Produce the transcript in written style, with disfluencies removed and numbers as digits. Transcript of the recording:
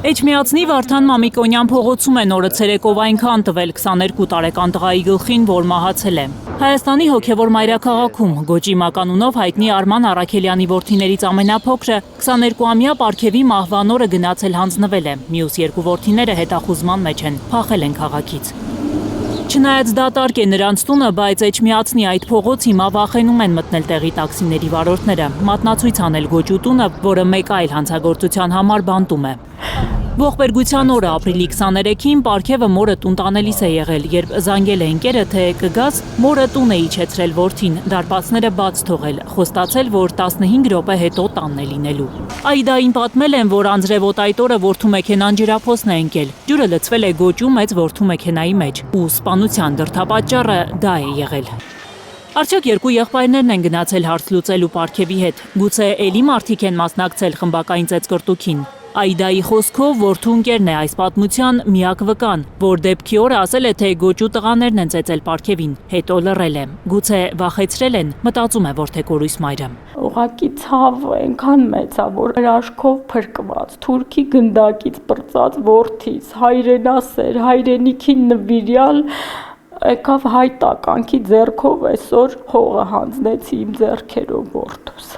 Էջմիածնի Վարդան Մամիկոնյան փողոցում է նորը ցերեկով այնքան տվել 22 տարեկան տղայի գլխին, որ մահացել է։ Հայաստանի հոգևոր մայրաքաղաքում Գոճի մականունով հայտնի Արման Առաքելյանի որդիներից ամենափոքրը 22-ամյա Պարքևի մահվան օրը գնացել հանձնվել է։ Մյուս երկու որդիները հետախուզման մեջ են, փախել են քաղաքից։ Չնայած դատարկ է նրանց տունը, բայց Էջմիածնի այդ փողոց հիմա վախենում են մտնել տեղի տաքսիների վարորդները, մատնացույց անել Գոճու տունը, որը մեկ այլ հանցագործության համար բանտում է։ Ողբերգության օրը ապրիլի 23-ին Պարքևը մորը տուն տանելիս է եղել, երբ զանգել է ընկերը, թե կգաս, մորը տուն է իջեցրել որդին, դարպասները բաց թողել, խոստացել, որ 15 րոպե հետո տանն է լինելու։ Աիդային պատմել են, որ անձրևոտ այդ օրը որդու մեքենան ջրափոսն է ընկել, ջուրը լցվել է Գոճու մեծ որդու մեքենայի մեջ, ու սպանության դրդապատճառը դա է եղել։ Արդյոք երկու եղբայրներն են գնացել հարց լուծելու Պարքևի հետ, գուցե էլի մարդիկ են մասնակցել խմբակային ծեծկռտուքին։ Աիդայի խոսքով որդու ընկերն է այս պատմության միակ վկան, որ դեպքի օրը ասել է, թե Գոճու տղաներն են ծեծել Պարքևին, հետո լռել է։ Գուցե վախեցրել են, մտածում է որդեկորույս մայրը։ Ուղղակի ցավը այնքան մեծ է, որ հրաշքով փրկված, թուրքի գնդակից պրծած որդից, հայրենասեր, հայրենիքին նվիրյալ եկավ հայ տականքի ձեռքով այսօր հողը հանձնեցի իմ ձեռքերով որդուս։